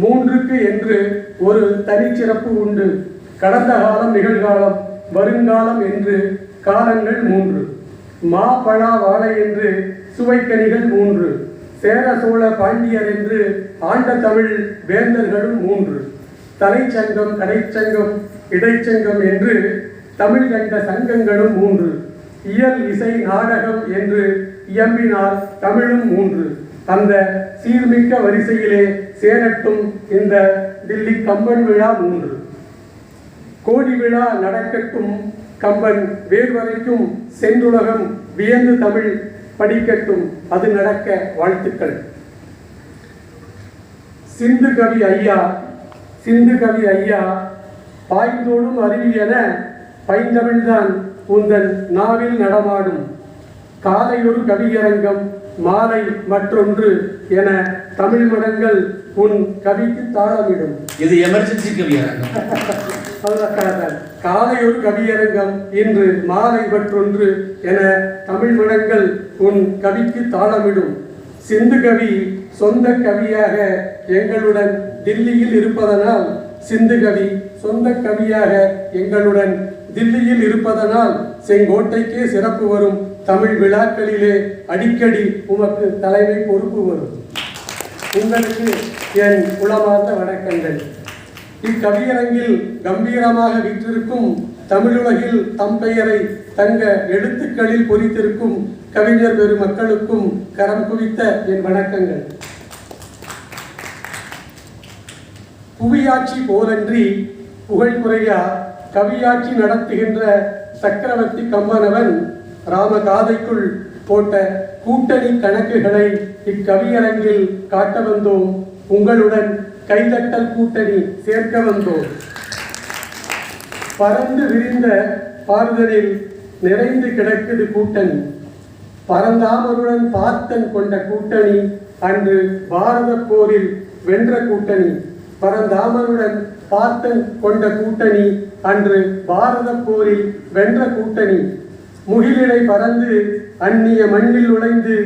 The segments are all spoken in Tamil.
மூன்றுக்கு என்று ஒரு தனிச்சிறப்பு உண்டு. கடந்த காலம், நிகழ்காலம், வருங்காலம் என்று காலங்கள் மூன்று. மா, பழா, வாழை என்று சுவைக்கனிகள் மூன்று. சேர, சோழ, பாண்டியர் என்று ஆண்ட தமிழ் வேந்தர்களும் மூன்று. தலைச்சங்கம், கடைச்சங்கம், இடைச்சங்கம் என்று தமிழ் கண்ட சங்கங்களும் மூன்று. இயல், இசை, நாடகம் என்று இயம்பினால் தமிழும் மூன்று. அந்த சீர்மிக்க வரிசையிலே சேரட்டும் இந்த தில்லி கம்பன் விழா மூன்று. கோடி விழா நடக்கட்டும், கம்பன் வேர் வரைக்கும் சென்றுலகம் வியந்து தமிழ் படிக்கட்டும், அது நடக்க வாழ்த்துக்கள். சிந்து கவி ஐயா, சிந்து கவி ஐயா, பாய்ந்தோடும் அருவி என பைந்தமிழ்தான் உந்தன் நாவில் நடமாடும். காலையொரு கவியரங்கம், மாலை மற்றொன்று என தமிழ் மடங்கள் உன் கவிக்கு தாளமிடும். இது எமர்ஜென்சி கவியரங்கம். காலை ஒரு கவியரங்கம், இன்று மாலை மற்றொன்று என தமிழ் மடங்கள் உன் கவிக்கு தாளமிடும். சிந்து கவி சொந்த கவியாக எங்களுடன் தில்லியில் இருப்பதனால், சிந்து கவி சொந்த கவியாக எங்களுடன் தில்லியில் இருப்பதனால் செங்கோட்டைக்கே சிறப்பு வரும். தமிழ் விழாக்களிலே அடிக்கடி உமக்கு தலைமை பொறுப்பு வரும். உங்களுக்கு என் உளமார்ந்த வணக்கங்கள். இக்கவியரங்கில் கம்பீரமாக விற்றிருக்கும் தமிழுலகில் தம் பெயரை தங்க எழுத்துக்களில் பொறித்திருக்கும் கவிஞர் பெருமக்களுக்கும் கரம் குவித்த என் வணக்கங்கள். புவியாட்சி போலன்றி புகழ் குறையா கவியாட்சி நடத்துகின்ற சக்கரவர்த்தி கம்பனவன் ராமகாதைக்குள் போட்ட கூட்டணி கணக்குகளை இக்கவியரங்கில் காட்ட வந்தோம். உங்களுடன் கைதட்டல் கூட்டணி சேர்க்க வந்தோம். பறந்து விரிந்த பாறுதலில் நிறைந்து கிடக்குது கூட்டணி. பரந்தாமருடன் பார்த்தன் கொண்ட கூட்டணி அன்று பாரத போரில் வென்ற கூட்டணி. பரந்தாமருடன் பார்த்தன் கொண்ட கூட்டணி அன்று பாரத போரில் வென்ற கூட்டணி. முகிலிடை பறந்து அந்நிய மண்ணில் நுழைந்து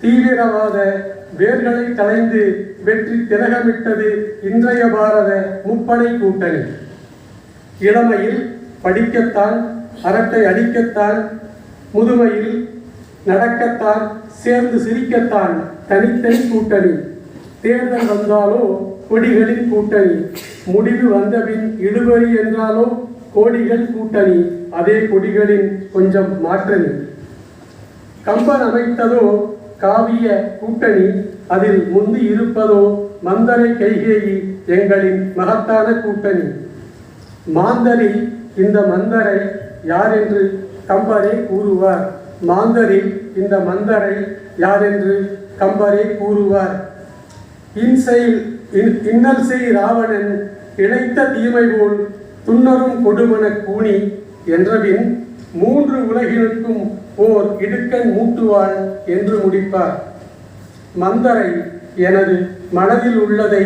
தீவிரவாத வேர்களை களைந்து வெற்றி திலகமிட்டது இன்றைய பாரத முப்படை கூட்டணி. இளமையில் படிக்கத்தான், அரட்டை அடிக்கத்தான், முதுமையில் நடக்கத்தான், சேர்ந்து சிரிக்கத்தான் தனித்தனி கூட்டணி. தேர்தல் வந்தாலோ கொடிகளின் கூட்டணி, முடிவு வந்தபின் இழுபறி என்றாலோ கோடிகள் கூட்டணி, அதே கொடிகளின் கொஞ்சம் மாற்றணி. கம்பன் அமைத்ததோ காவிய கூட்டணி, அதில் முந்தி இருப்பதோ மந்தரை கைகேயி எங்களின் மகத்தான கூட்டணி. மாந்தரில் இந்த மந்தரை யார் என்று கம்பரே கூறுவார். மாந்தரில் இந்த மந்தரை யார் என்று கம்பரே கூறுவார். இன்னல் செய் ராவணன் இழைத்த தீமை போல் துன்னரும் கொடுமன கூனி என்றபின் மூன்று உலகினுக்கும் ஓர் இடுக்கண் மூட்டுவாள் என்று முடிப்பார். மந்தரை எனது மனதில் உள்ளதை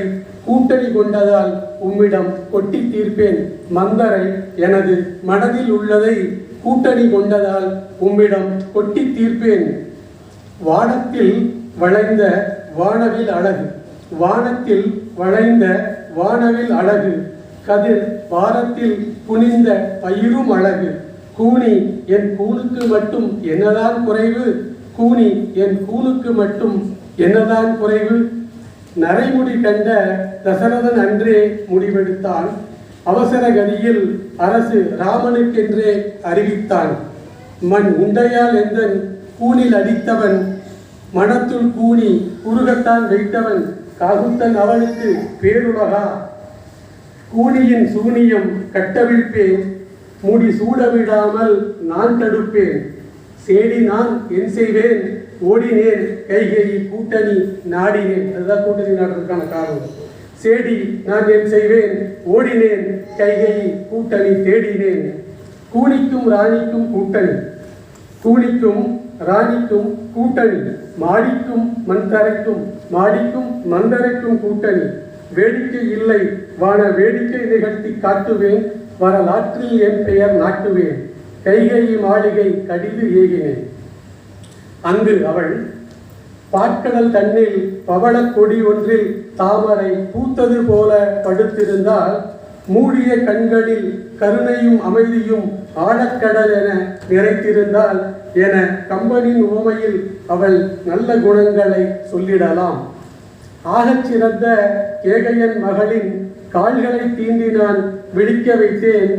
கூட்டணி கொண்டதால் உம்மிடம் கொட்டி தீர்ப்பேன். மந்தரை எனது மனதில் உள்ளதை கூட்டணி கொண்டதால் உம்மிடம் கொட்டி தீர்ப்பேன். வானத்தில் வளைந்த வானவில் அழகு, வானத்தில் வளைந்த வானவில் அழகு, கதிர் வாரத்தில் குனிந்த பயிரும் அழகு. கூனி என் கூனுக்கு மட்டும் என்னதான் குறைவு, கூனி என் கூனுக்கு மட்டும் என்னதான் குறைவு. நரைமுடி கண்ட தசரதன் அன்றே முடிவெடுத்தான். அவசர கதியில் அரசு ராமனுக்கென்றே அறிவித்தான். மண் உண்டையால் எந்தன் கூனில் அடித்தவன், மனத்துள் கூனி குறுகத்தான் வைத்தவன், காகுத்தன் அவனுக்கு பேருலகா. கூனியின் சூனியம் கட்டவிழ்ப்பேன், முடி சூடவிடாமல் நான் தடுப்பேன். சேடி நான் என் செய்வேன், ஓடினேன் கைகேயி கூட்டணி நாடினேன். அதுதான் கூட்டணி நாடுறதுக்கான காரணம். சேடி நான் என் செய்வேன், ஓடினேன் கைகேயி கூட்டணி தேடினேன். கூனிக்கும் ராணிக்கும் கூட்டணி, கூனிக்கும் ராணிக்கும் கூட்டணி, மாடிக்கும் மண்தரைக்கும் மாடிக்கும் மந்தரைக்கும் கூட்டணி. வேடிக்கை இல்லை வான வேடிக்கை நிகழ்த்தி காட்டுவேன், வரலாற்றில் என் பெயர் நாட்டுவேன். கைகேயி மாளிகை கடிது ஏகினேன். அங்கு அவள் பாற்கடல் தன்னில் பவளக் கொடி ஒன்றில் தாமரை பூத்தது போல படுத்திருந்தால் மூடிய கண்களில் கருணையும் அமைதியும் ஆழக்கடல் என நிறைத்திருந்தால் என கம்பனின் உவமையில் அவள் நல்ல குணங்களை சொல்லிடலாம். ஆகச் சிறந்த கேகயன் மகளின் கால்களை தீண்டி நான் விழிக்க வைத்தேன்.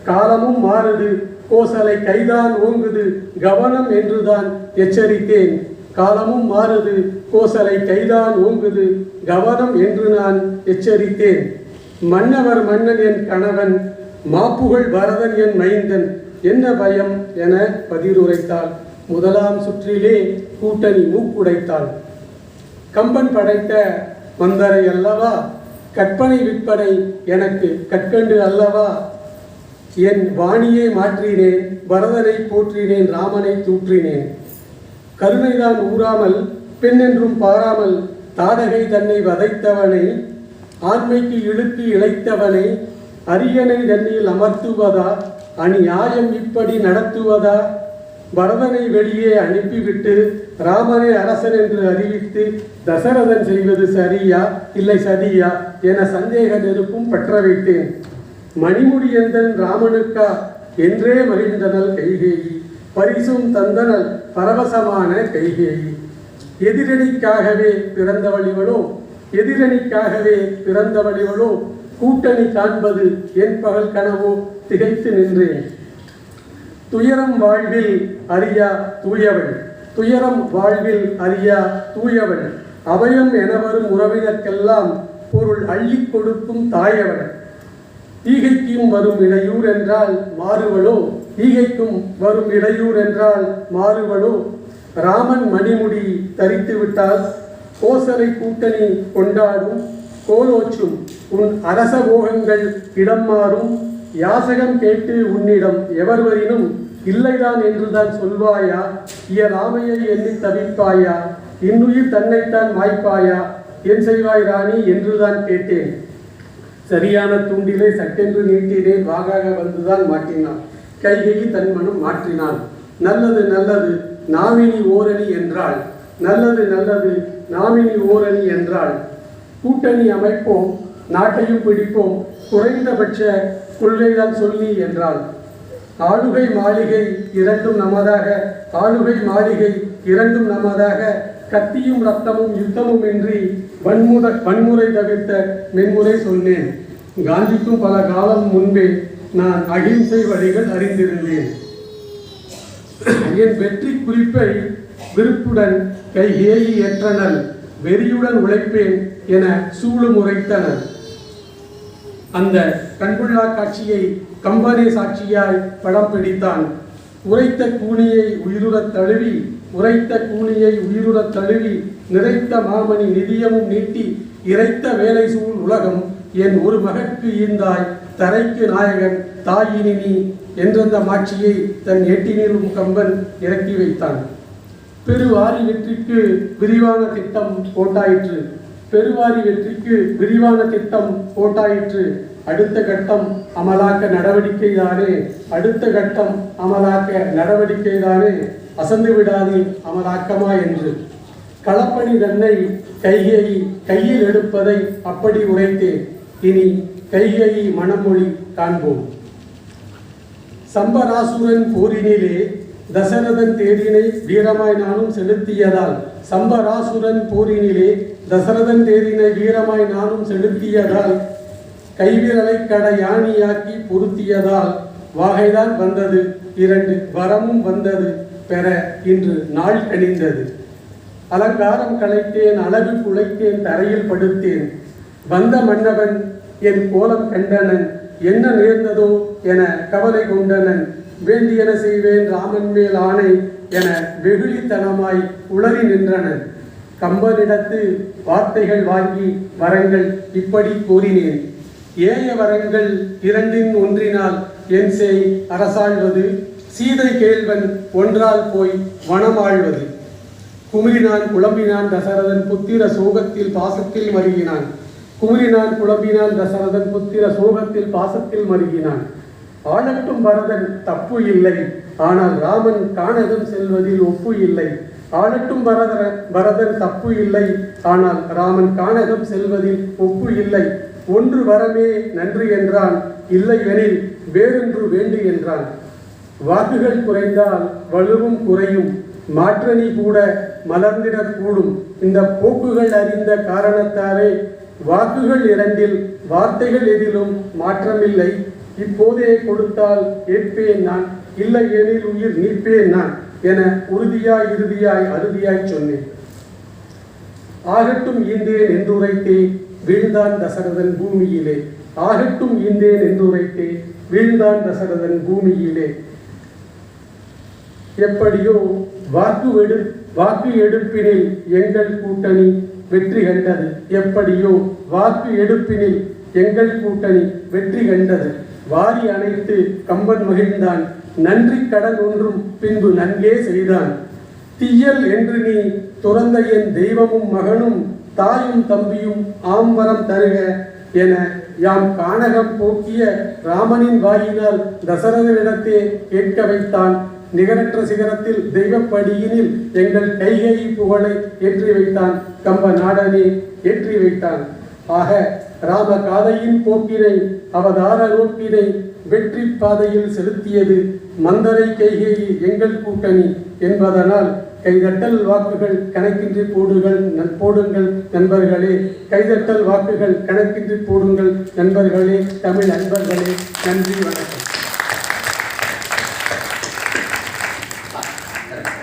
காலமும் மாறுது, கோசலை கைதான் ஓங்குது, கவனம் என்றுதான் எச்சரித்தேன். காலமும் மாறுது, கோசலை கைதான் ஓங்குது, கவனம் என்று நான் எச்சரித்தேன். மன்னவர் மன்னன் என் கணவன், மாப்புகழ் பரதன் என் மைந்தன், என்ன பயம் என பதிலுரைத்தாள். முதலாம் சுற்றிலே கூட்டணி மூக்குடைத்தாள். கம்பன் படைத்த மந்தரை அல்லவா, கற்பனை விற்பனை எனக்கு கற்கண்டு அல்லவா. என் வாணியை மாற்றினேன், பரதனை போற்றினேன், ராமனை தூற்றினேன். கருணைதான் ஊறாமல் பெண்ணென்றும் பாராமல் தாடகை தன்னை வதைத்தவனை, ஆண்மைக்கு இழுக்கு இழைத்தவனை, அரியணை தண்ணியில் அமர்த்துவதா, அநியாயம் இப்படி நடத்துவதா. பரதனை வெளியே அனுப்பிவிட்டு ராமனை அரசன் என்று அறிவித்து தசரதன் செய்வது சரியா இல்லை சதியா என சந்தேக நெருப்பும் பற்ற வைத்தேன். மணிமுடியந்தன் ராமனுக்கா என்றே மகிழ்ந்தனள் கைகேயி, பரிசும் தந்தனல் பரவசமான கைகேயி. எதிரணிக்காகவே பிறந்தவளிவளோ, எதிரணிக்காகவே பிறந்தவளிவளோ, கூட்டணி காண்பது என் பகல் கனவோ, திகைத்து நின்றேன். துயரம் வாழ்வில் அறியா தூயவள், துயரம் வாழ்வில் அறியா தூயவள், அபயம் என வரும் உறவினர்க்கெல்லாம் பொருள் அள்ளி கொடுக்கும் தாயவள். ஈகைக்கும் வரும் இடையூர் என்றால் மாறுவளோ, ஈகைக்கும் வரும் இடையூர் என்றால் மாறுவளோ. ராமன் மணிமுடி தரித்து விட்டால் கோசலை கூட்டணி கொண்டாடும், கோலோச்சும் உன் அரச போகங்கள் இடம் மாறும். யாசகம் கேட்டு உன்னிடம் எவர் வரினும் இல்லைதான் என்றுதான் சொல்வாயா, இயலாமையை எண்ணி தவிப்பாயா, இன்னுயிர் தன்னைத்தான் மாய்ப்பாயா, என் செய்வாய் ராணி என்றுதான் கேட்டேன். சரியான தூண்டிலை சட்டென்று நீட்டினேன், வாகாக வந்துதான் மாட்டினான். கைகையை தன் மனம் மாற்றினான். நல்லது நல்லது நாமினி ஓரணி என்றாள், நல்லது நல்லது நாமினி ஓரணி என்றாள். கூட்டணி அமைப்போம், நாட்டையும் பிடிப்போம், குறைந்தபட்ச கொள்கைதான் சொல்லி என்றாள். ஆளுகை மாளிகை இரண்டும் நமதாக, ஆளுகை மாளிகை இரண்டும் நமதாக, கத்தியும் ரத்தமும் யுத்தமும் இன்றி வன்முறை தவிர்த்த மென்முறை சொன்னேன். காந்திக்கும் பல காலம் முன்பே நான் அகிம்சை வழிகள் அறிந்திருந்தேன். என் வெற்றி குறிப்பை விருப்புடன் கைகேயி ஏற்றனள், வெறியுடன் உழைப்பேன் என சூளும் உரைத்தனர். அந்த கண்கொள்ளா காட்சியை கம்பனே சாட்சியாய் படம் பிடித்தான். உரைத்த கூனியை உயிருறத் தழுவி, உரைத்த கூனியை உயிருறத் தழுவி, நிறைத்த மாமணி நிதியமும் நீட்டி, இறைத்த வேலை சூழ் உலகம் என் ஒரு மகற்கு ஈந்தாய், தரைக்கு நாயகன் தாயினி நீ என்றந்த மாட்சியை தன் எட்டினிலும் கம்பன் இறக்கி வைத்தான். பெருவாரி வெற்றிக்கு விரிவான திட்டம் போட்டாயிற்று, பெருவாரி வெற்றிக்கு விரிவான திட்டம் போட்டாயிற்று. அடுத்த கட்டம் அமலாக்க நடவடிக்கை தானே, அடுத்த கட்டம் அமலாக்க நடவடிக்கை தானே, அசந்து விடாதே அமலாக்கமா என்று. களப்பணி தன்னை கைகேயி கையில் எடுப்பதை அப்படி உரைத்தேன். இனி கைகேயி மனமொழி காண்போம். சம்பராசுரன் போரினிலே தசரதன் தேரினை வீரமாய் நானும் செலுத்தியதால், சம்பராசுரன் போரினிலே தசரதன் தேரினை வீரமாய் நானும் செலுத்தியதால், கைவிரலை கட யானியாக்கி பொருத்தியதால், வாகைதான் வந்தது 2 வரமும் வந்தது பெற இன்று நாள் கணிந்தது. அலங்காரம் களைத்தேன், அழகு குலைத்தேன், தரையில் படுத்தேன். வந்த மன்னவன் என் கோலம் கண்டனன், என்ன நேர்ந்ததோ என கவலை கொண்டனன். வேண்டியன செய்வேன் ராமன் மேல் ஆணை என வெகுளித்தனமாய் உளறி நின்றனன். கம்பனிடத்து வார்த்தைகள் வாங்கி வரங்கள் இப்படி கோரினேன். ஏய வரங்கள் 2 ஒன்றினால் என் செய் அரசாழ்வது, சீதை கேள்வன் ஒன்றால் போய் வனமாழ்வது. குமிழினான் குழம்பினான் தசரதன் புத்திர சோகத்தில் பாசத்தில் மருகினான், குமிழினான் குழம்பினான் தசரதன் புத்திர சோகத்தில் பாசத்தில் மருகினான். ஆளட்டும் பரதன் தப்பு இல்லை, ஆனால் ராமன் கானகம் செல்வதில் ஒப்பு இல்லை. ஆளட்டும் பரதன் தப்பு இல்லை, ஆனால் ராமன் கானகம் செல்வதில் ஒப்பு இல்லை. ஒன்று வரமே நன்று என்றான், இல்லை எனில் வேறொன்று வேண்டு என்றான். வாக்குகள் குறைந்தால் வலுவும் குறையும், மாற்றணி கூட மலர்ந்திடக்கூடும். இந்த போக்குகள் அறிந்த காரணத்தாலே வாக்குகள் இரண்டில் வார்த்தைகள் எதிலும் மாற்றமில்லை. இப்போதே கொடுத்தால் ஏற்பேன் நான், இல்லை எனில் உயிர் நீப்பேன் நான் என உறுதியாய் இறுதியாய் அறுதியாய் சொன்னேன். ஆகட்டும் ஈந்தேன் என்றுரைத்தே வீழ்ந்தான் தசரதன் பூமியிலே. ஆகட்டும் ஈந்தேன் என்றுரைத்தே வீழ்ந்தான் தசரதன் பூமியிலே. எப்படியோ வாக்கு எடுப்பினில் எங்கள் கூட்டணி வெற்றி கண்டது. எப்படியோ வாக்கு எடுப்பினில் எங்கள் கூட்டணி வெற்றி கண்டது. வாரி அணைத்து கம்பன் மகிழ்ந்தான், நன்றி கடன் ஒன்றும் பின்பு நன்கே செய்தான். தீயல் என்று நீ துறந்த என் தெய்வமும் மகனும் தாயும் தம்பியும் ஆம்பரம் தருக என யாம் கானகம் போக்கிய ராமனின் வாயினால் தசரதனிடத்தே கேட்க வைத்தான். நிகரற்ற சிகரத்தில் தெய்வப்படியினில் எங்கள் கைகை புகழை ஏற்றி வைத்தான். கம்ப நாடனே ஏற்றி வைத்தான். ஆக ராம காதையின் போக்கினை அவதார நோக்கினை வெற்றி பாதையில் செலுத்தியது மந்தரை கைகேயி எங்கள் கூட்டணி என்பதனால் கைதட்டல் வாக்குகள் கணக்கின்றி போடுங்கள் நண்பர்களே. கைதட்டல் வாக்குகள் கணக்கின்றி போடுங்கள் நண்பர்களே, தமிழ் நண்பர்களே. நன்றி, வணக்கம்.